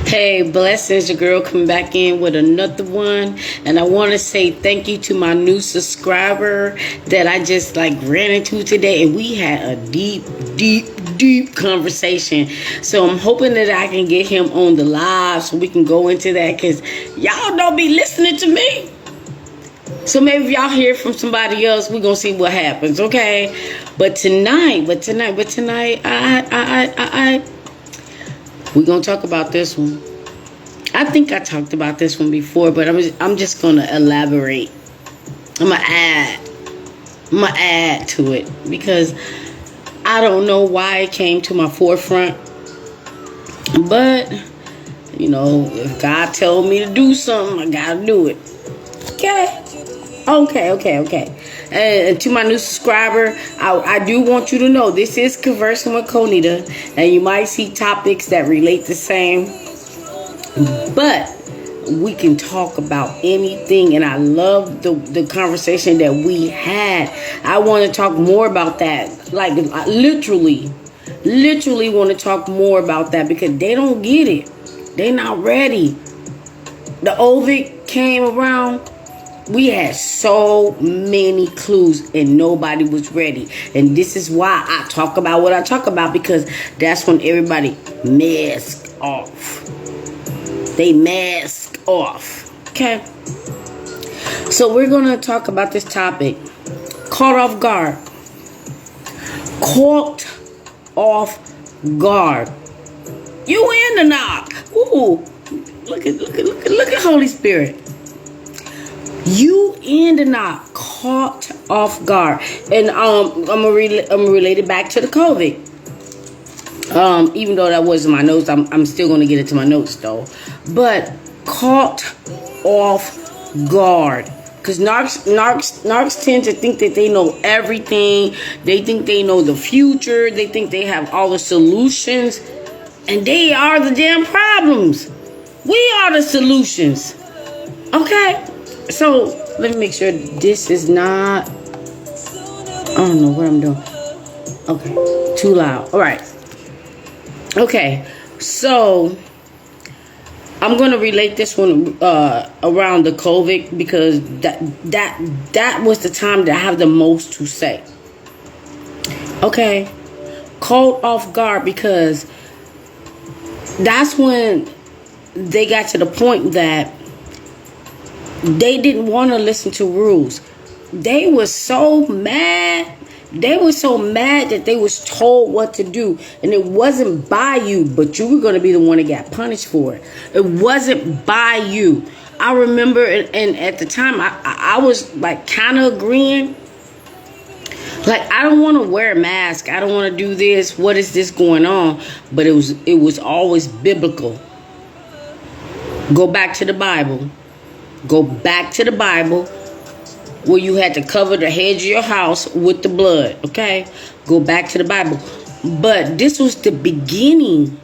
Hey, blessings, your girl coming back in with another one. And I want to say thank you to my new subscriber that I just ran into today. And we had a deep conversation. So I'm hoping that I can get him on the live so we can go into that, because y'all don't be listening to me. So maybe if y'all hear from somebody else, we're going to see what happens, okay? But tonight, we're going to talk about this one. I think I talked about this one before, but I'm just going to elaborate. I'm going to add to it, because I don't know why it came to my forefront. But, if God told me to do something, I got to do it. Okay. And to my new subscriber, I do want you to know this is Conversing with Konita, and you might see topics that relate the same, but we can talk about anything. And I love the conversation that we had. I want to talk more about that. I literally want to talk more about that, because they don't get it. They not ready. The Ovid came around. We had so many clues and nobody was ready. And this is why I talk about what I talk about, because that's when everybody mask off. They mask off. Okay? So we're going to talk about this topic. Caught off guard. Caught off guard. You in the knock. Ooh. Look at Holy Spirit. You end up not caught off guard. And I'm gonna relate it back to the COVID. Even though that wasn't my notes, I'm still gonna get it to my notes though. But caught off guard. Because narcs tend to think that they know everything. They think they know the future. They think they have all the solutions. And they are the damn problems. We are the solutions. Okay? So, let me make sure this is not... I don't know what I'm doing. Okay. Too loud. Alright. Okay. So, I'm going to relate this one around the COVID, because that was the time that I have the most to say. Okay. Caught off guard, because that's when they got to the point that they didn't want to listen to rules. They were so mad. They were so mad that they was told what to do. And it wasn't by you, but you were going to be the one that got punished for it. It wasn't by you. I remember, and at the time, I was kind of agreeing. I don't want to wear a mask. I don't want to do this. What is this going on? But it was always biblical. Go back to the Bible. Go back to the Bible, where you had to cover the hedge of your house with the blood, okay? Go back to the Bible. But this was the beginning.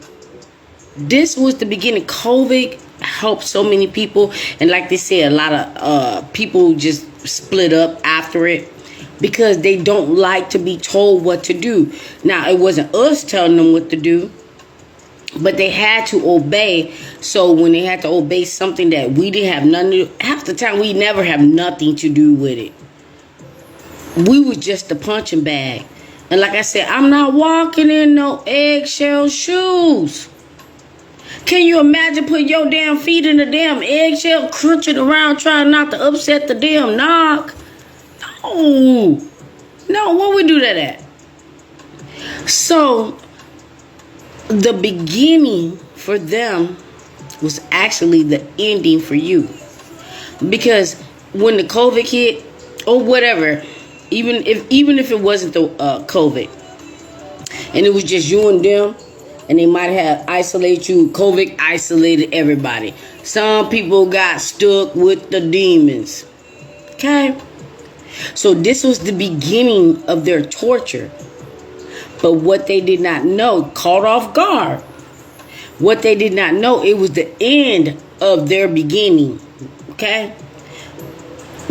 COVID helped so many people. And like they said, a lot of people just split up after it, because they don't like to be told what to do. Now, it wasn't us telling them what to do, but they had to obey. So when they had to obey something that we didn't have nothing to do, half the time we never have nothing to do with it. We was just a punching bag. And like I said, I'm not walking in no eggshell shoes. Can you imagine putting your damn feet in the damn eggshell, crunching around trying not to upset the damn knock? No, what we do that at? So the beginning for them was actually the ending for you. Because when the COVID hit, or whatever, even if it wasn't the COVID, and it was just you and them, and they might have isolated you, COVID isolated everybody. Some people got stuck with the demons. Okay? So this was the beginning of their torture. But what they did not know, caught off guard, what they did not know, it was the end of their beginning. Okay?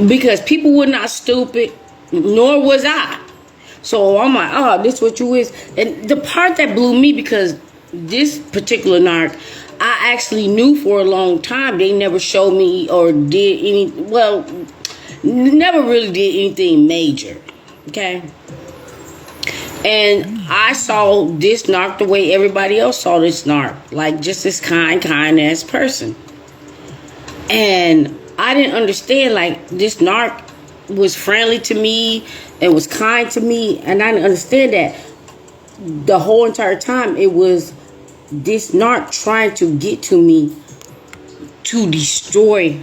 Because people were not stupid, nor was I. So I'm like, oh, this what you is. And the part that blew me, because this particular narc, I I actually knew for a long time. They never showed me or did any, well, never really did anything major. Okay? And I saw this narc the way everybody else saw this narc. Like just this kind ass person. And I didn't understand, like, this narc was friendly to me and was kind to me. And I didn't understand that the whole entire time it was this narc trying to get to me, to destroy,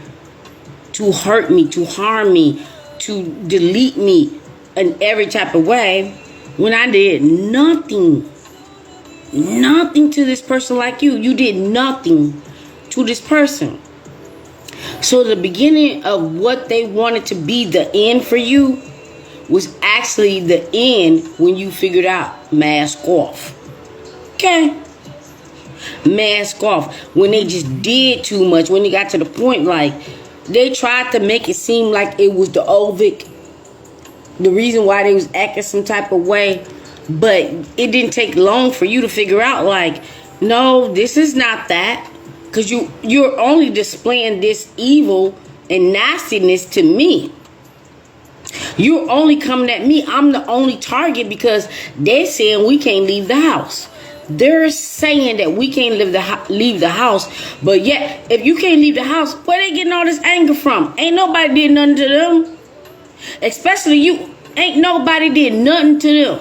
to hurt me, to harm me, to delete me in every type of way, when I did nothing to this person. Like you did nothing to this person. So the beginning of what they wanted to be the end for you was actually the end when you figured out mask off. Okay? Mask off. When they just did too much, when it got to the point, like, they tried to make it seem like it was the Ovic, the reason why they was acting some type of way, but it didn't take long for you to figure out, like, no, this is not that. Because you're only displaying this evil and nastiness to me. You're only coming at me. I'm the only target because they're saying we can't leave the house. They're saying that we can't leave the house. But yet, if you can't leave the house, where they getting all this anger from? Ain't nobody did nothing to them. Especially you. Ain't nobody did nothing to them.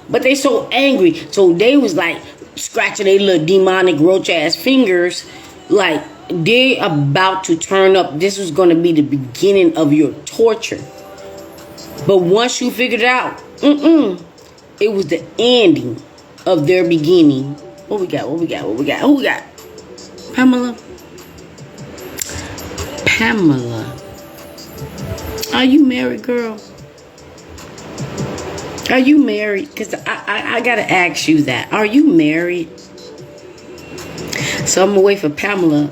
But they so angry. So they was like scratching their little demonic roach ass fingers, like they about to turn up. This was going to be the beginning of your torture. But once you figured it out, it was the ending of their beginning. What we got? Who we got? Pamela. Are you married, girl? Are you married? Because I got to ask you that. Are you married? So I'm going to wait for Pamela.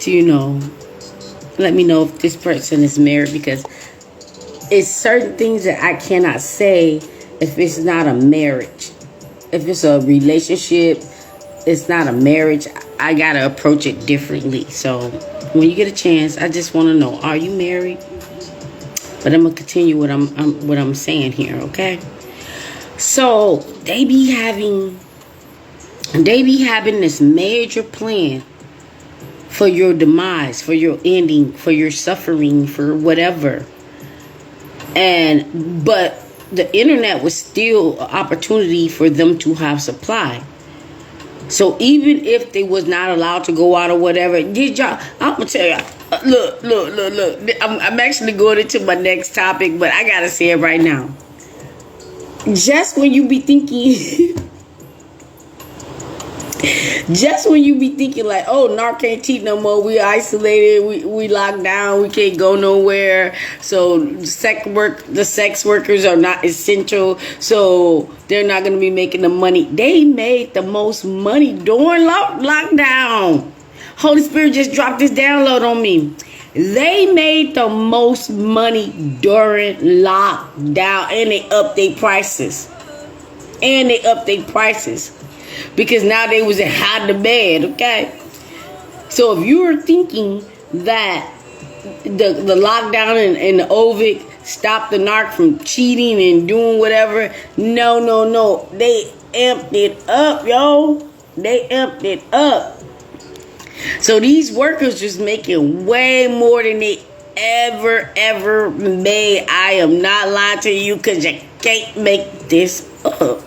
To, let me know if this person is married. Because it's certain things that I cannot say if it's not a marriage. If it's a relationship, it's not a marriage. I got to approach it differently. So when you get a chance, I just want to know, are you married? But I'm gonna continue what I'm saying here, okay? So they be having this major plan for your demise, for your ending, for your suffering, for whatever. But the internet was still an opportunity for them to have supply. So even if they was not allowed to go out or whatever, I'm gonna tell y'all. Look. I'm actually going into my next topic, but I gotta say it right now. Just when you be thinking, like, oh, narc can't teach no more. We isolated. We locked down. We can't go nowhere. So the sex workers are not essential. So they're not gonna be making the money. They made the most money during lockdown. Holy Spirit just dropped this download on me. They made the most money during lockdown, and they upped their prices. Because now they was in high demand, okay? So if you were thinking that the lockdown and the Ovic stopped the narc from cheating and doing whatever, no. They amped it up, yo. They amped it up. So these workers just making way more than they ever made. I am not lying to you, because you can't make this up.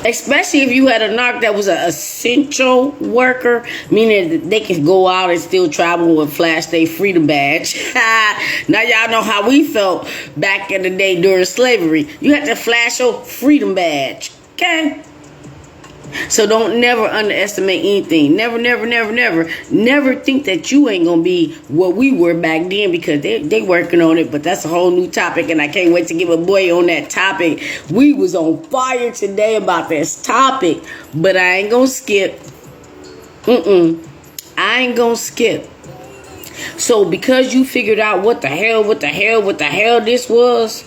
Especially if you had a narc that was an essential worker, meaning that they can go out and still travel and flash their freedom badge. Now y'all know how we felt back in the day during slavery. You had to flash your freedom badge, okay? So don't never underestimate anything. Never think that you ain't gonna be what we were back then, because they working on it. But that's a whole new topic, and I can't wait to give a boy on that topic. We was on fire today about this topic, but I ain't gonna skip. I ain't gonna skip. So because you figured out what the hell this was,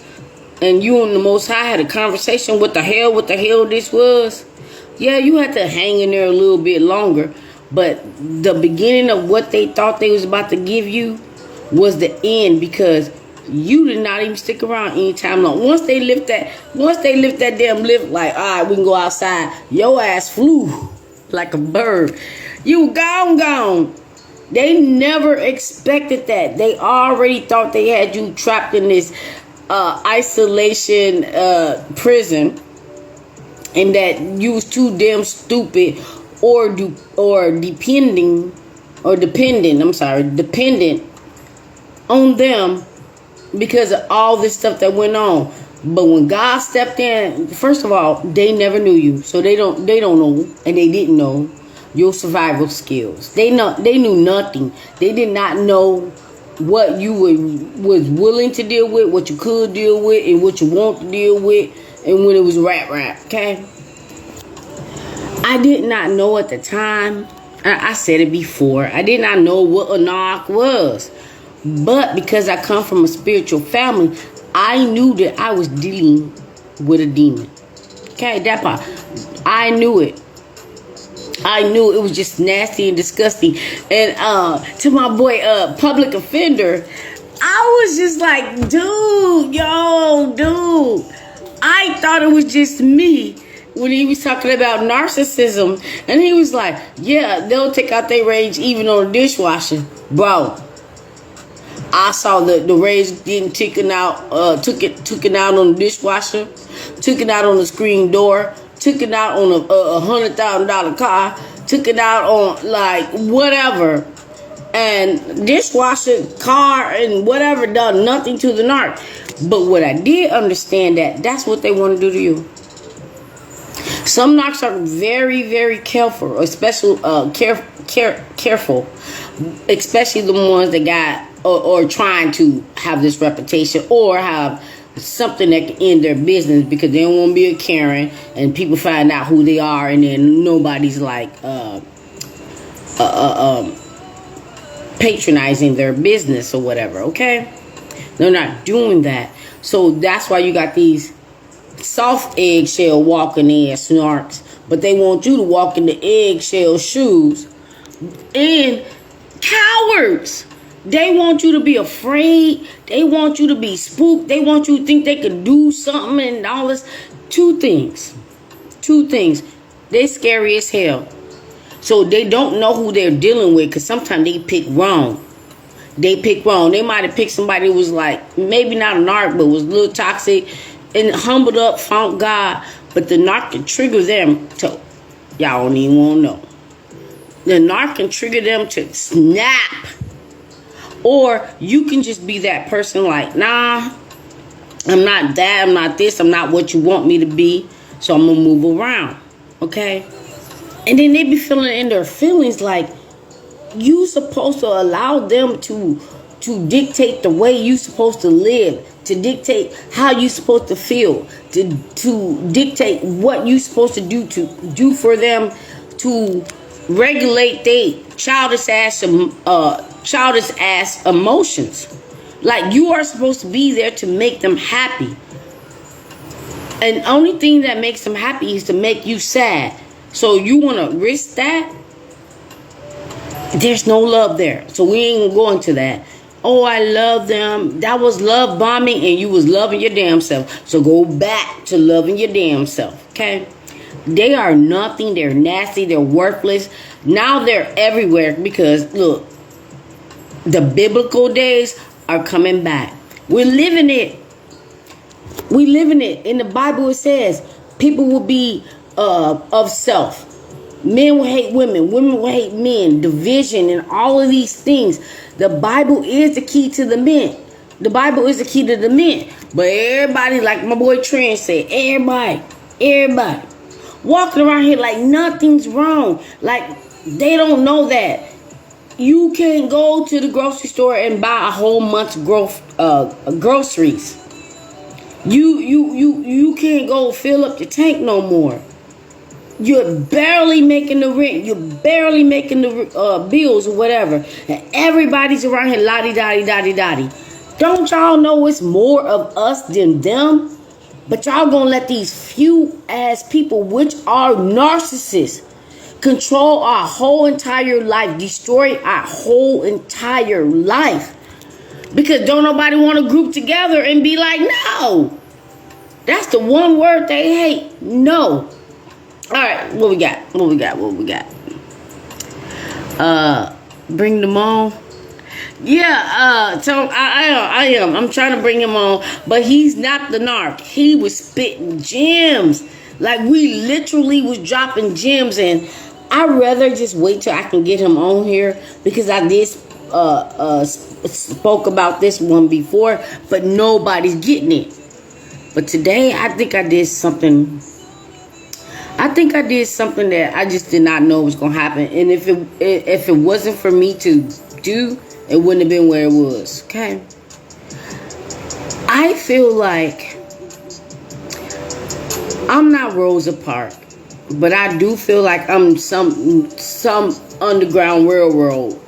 and you and the Most High had a conversation what the hell this was, Yeah, you had to hang in there a little bit longer, but the beginning of what they thought they was about to give you was the end, because you did not even stick around anytime long. Once they lift that damn lift, like, all right, we can go outside, your ass flew like a bird. You gone. They never expected that. They already thought they had you trapped in this isolation prison, and that you was too damn stupid or dependent on them because of all this stuff that went on. But when God stepped in, first of all, they never knew you, so they don't know, and they didn't know your survival skills. They knew nothing. They did not know what you was willing to deal with, what you could deal with, and what you want to deal with, and when it was rap. Okay, I did not know at the time. I said it before. I did not know what Anak was, but because I come from a spiritual family, I knew that I was dealing with a demon. Okay, that part, I knew it. I knew it was just nasty and disgusting. And to my boy, public offender, I was just like, dude. I thought it was just me when he was talking about narcissism. And he was like, yeah, they'll take out their rage even on the dishwasher. Bro, I saw the rage getting taken out, took it out on the dishwasher, took it out on the screen door, took it out on a $100,000 car, took it out on like whatever, and dishwasher, car, and whatever done nothing to the narc. But what I did understand, that's what they want to do to you. Some narcs are very, very careful, especially careful, especially the ones that got or trying to have this reputation or have something that can end their business, because they don't want to be a Karen and people find out who they are, and then nobody's like patronizing their business or whatever. Okay, they're not doing that. So that's why you got these soft eggshell walking ass snarks, but they want you to walk in the eggshell shoes. And cowards, they want you to be afraid. They want you to be spooked. They want you to think they could do something and all this. Two things. They scary as hell. So they don't know who they're dealing with, because sometimes they pick wrong. They might have picked somebody who was like, maybe not a narc, but was a little toxic and humbled up, found God. But the narc can trigger them to, y'all don't even want to know. The narc can trigger them to snap. Or you can just be that person like, nah, I'm not that, I'm not this, I'm not what you want me to be, so I'm going to move around, okay? And then they be feeling in their feelings like you supposed to allow them to dictate the way you supposed to live, to dictate how you supposed to feel, to dictate what you supposed to do for them, to regulate they childish ass emotions. Like, you are supposed to be there to make them happy, and the only thing that makes them happy is to make you sad. So you want to risk that? There's no love there, so we ain't going to that. Oh, I love them. That was love bombing, and you was loving your damn self. So go back to loving your damn self, okay? They are nothing. They're nasty. They're worthless. Now they're everywhere because, look, the biblical days are coming back. We're living it. We living it. In the Bible it says people will be of self. Men will hate women. Women will hate men. Division and all of these things. The Bible is the key to the men. The Bible is the key to the men. But everybody, like my boy Trent said, everybody walking around here like nothing's wrong. Like they don't know that you can go to the grocery store and buy a whole month's groceries. You can't go fill up your tank no more. You're barely making the rent. You're barely making the bills or whatever. And everybody's around here lottie-dottie. Don't y'all know it's more of us than them? But y'all gonna let these few ass people, which are narcissists, control our whole entire life, destroy our whole entire life. Because don't nobody want to group together and be like, no. That's the one word they hate. No. Alright, what we got? Bring them on. Yeah, so I am. I'm trying to bring him on, but he's not the narc. He was spitting gems. Like, we literally was dropping gems, and I'd rather just wait till I can get him on here, because I did spoke about this one before, but nobody's getting it. But today, I think I did something. I think I did something that I just did not know was gonna happen, and if it wasn't for me to do, it wouldn't have been where it was. Okay. I feel like I'm not Rosa Parks, but I do feel like I'm some underground railroad,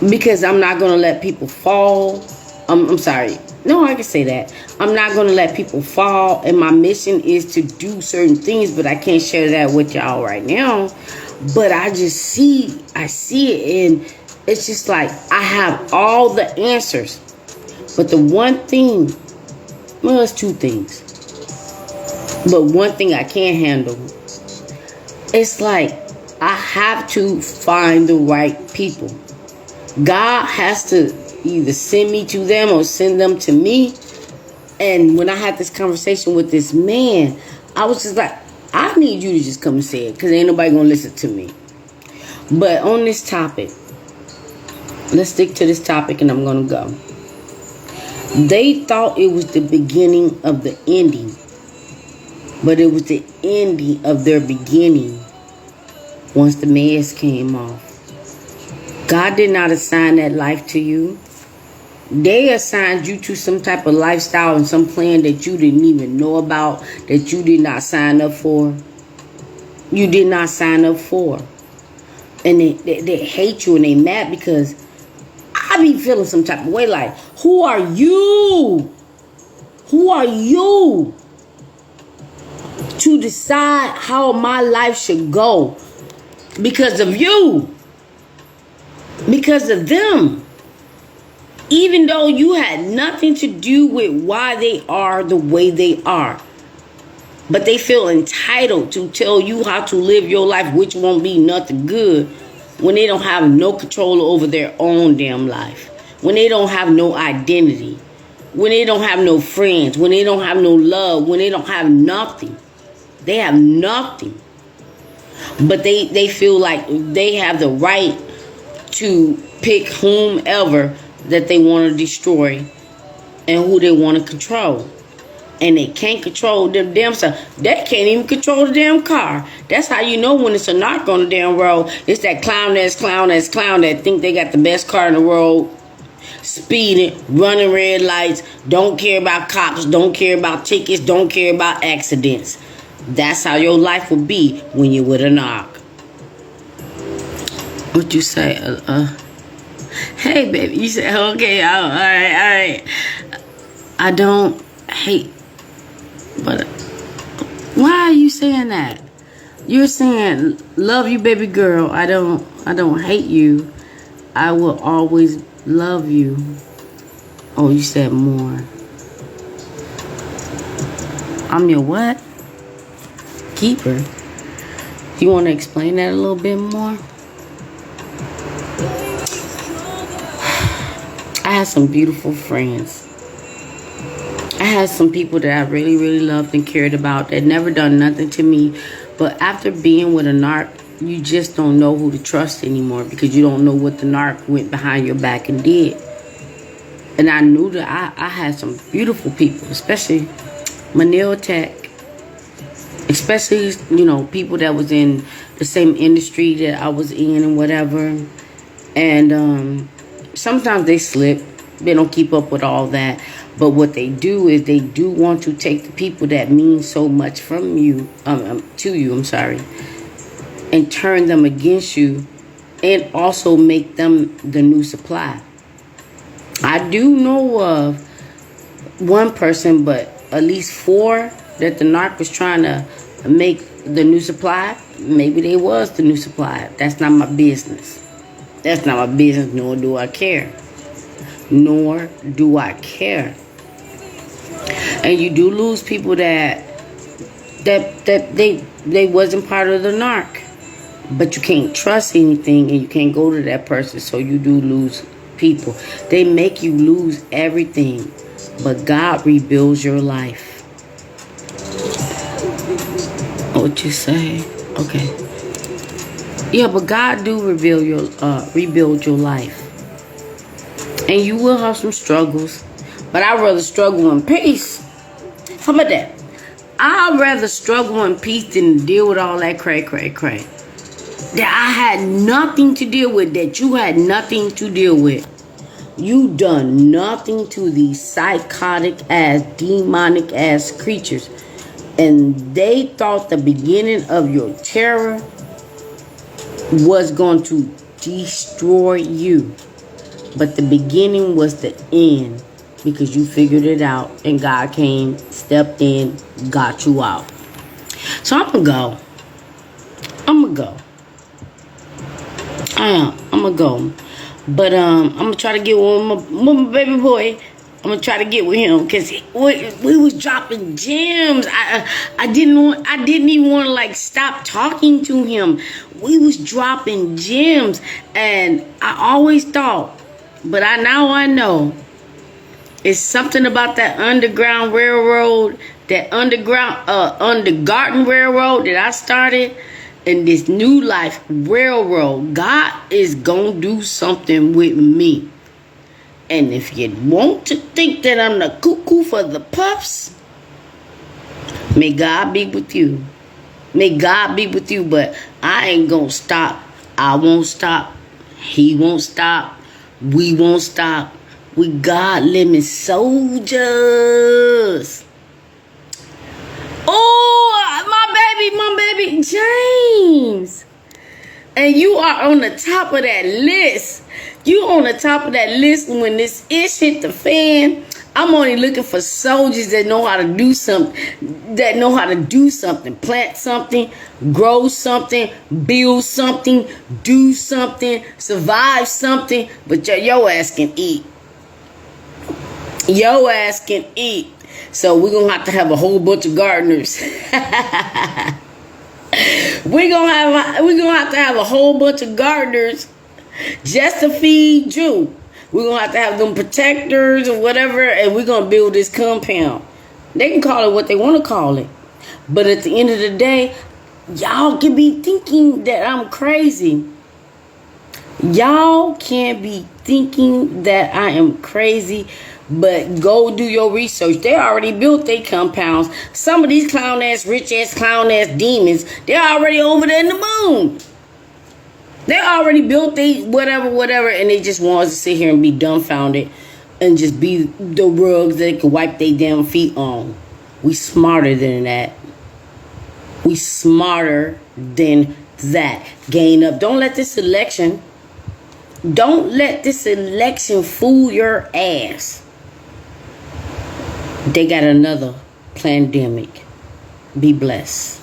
because I'm not gonna let people fall. I'm sorry. No, I can say that. I'm not gonna let people fall, and my mission is to do certain things, but I can't share that with y'all right now. But I see it, and it's just like I have all the answers. But the one thing, well, it's two things, but one thing I can't handle. It's like I have to find the right people. God has to either send me to them or send them to me. And when I had this conversation with this man, I was just like, I need you to just come and say it, because ain't nobody gonna listen to me. But on this topic, let's stick to this topic, and I'm gonna go. They thought it was the beginning of the ending, but it was the ending of their beginning once the mask came off. God did not assign that life to you. They assigned you to some type of lifestyle and some plan that you didn't even know about, that you did not sign up for. You did not sign up for. And they hate you, and they mad because I be feeling some type of way like, who are you? Who are you to decide how my life should go? Because of you. Because of them. Even though you had nothing to do with why they are the way they are. But they feel entitled to tell you how to live your life, which won't be nothing good, when they don't have no control over their own damn life. When they don't have no identity. When they don't have no friends. When they don't have no love. When they don't have nothing. They have nothing. But they feel like they have the right to pick whomever that they want to destroy and who they want to control. And they can't control them damn self. They can't even control the damn car. That's how you know when it's a narc on the damn road. It's that clown that think they got the best car in the world, speeding, running red lights, don't care about cops, don't care about tickets, don't care about accidents. That's how your life will be when you're with a narc. What you say? Hey, baby. You said, okay, all right. I don't hate, but why are you saying that? You're saying, love you, baby girl. I don't hate you. I will always love you. Oh, you said more. I'm your what? Keeper. You want to explain that a little bit more? I had some beautiful friends. I had some people that I really, really loved and cared about that never done nothing to me. But after being with a narc, you just don't know who to trust anymore, because you don't know what the narc went behind your back and did. And I knew that I had some beautiful people, especially Manil Tech. Especially, people that was in the same industry that I was in and whatever. And sometimes they slip. They don't keep up with all that. But what they do is they do want to take the people that mean so much from you, to you, and turn them against you, and also make them the new supply. I do know of one person, but at least 4 that the narc was trying to make the new supply. Maybe they was the new supply. That's not my business. That's not my business, nor do I care. Nor do I care. And you do lose people that they wasn't part of the narc. But you can't trust anything, and you can't go to that person, so you do lose people. They make you lose everything, but God rebuilds your life. What you say? Okay. Yeah, but God do rebuild your life. And you will have some struggles, but I'd rather struggle in peace. How about that? I'd rather struggle in peace than deal with all that cray. That I had nothing to deal with, that you had nothing to deal with. You done nothing to these psychotic ass, demonic ass creatures. And they thought the beginning of your terror was going to destroy you. But the beginning was the end, because you figured it out and God came, stepped in, got you out. So I'm going to go. I'm gonna go, but I'm gonna try to get with my baby boy. I'm gonna try to get with him, because we was dropping gems. I didn't even want to like stop talking to him. We was dropping gems, and I always thought, but now I know, it's something about that Underground Railroad, that Undergarden Railroad that I started. In this new life railroad, God is gonna do something with me. And if you want to think that I'm the cuckoo for the puffs, may God be with you. May God be with you, but I ain't gonna stop. I won't stop. He won't stop. We won't stop. We God living soldiers. My baby James. And you are on the top of that list. You on the top of that list when this ish hit the fan. I'm only looking for soldiers that know how to do something. Plant something, grow something, build something, do something, survive something. But your ass can eat. Your ass can eat. So we're going to have a whole bunch of gardeners. We're going to have a whole bunch of gardeners just to feed you. We're going to have them protectors or whatever, and we're going to build this compound. They can call it what they want to call it. But at the end of the day, y'all can be thinking that I'm crazy. Y'all can be thinking that I am crazy. But go do your research. They already built their compounds. Some of these clown-ass, rich-ass, clown-ass demons, they're already over there in the moon. They already built they whatever, and they just want us to sit here and be dumbfounded and just be the rugs that they can wipe their damn feet on. We smarter than that. We smarter than that. Gain up. Don't let this election fool your ass. They got another pandemic. Be blessed.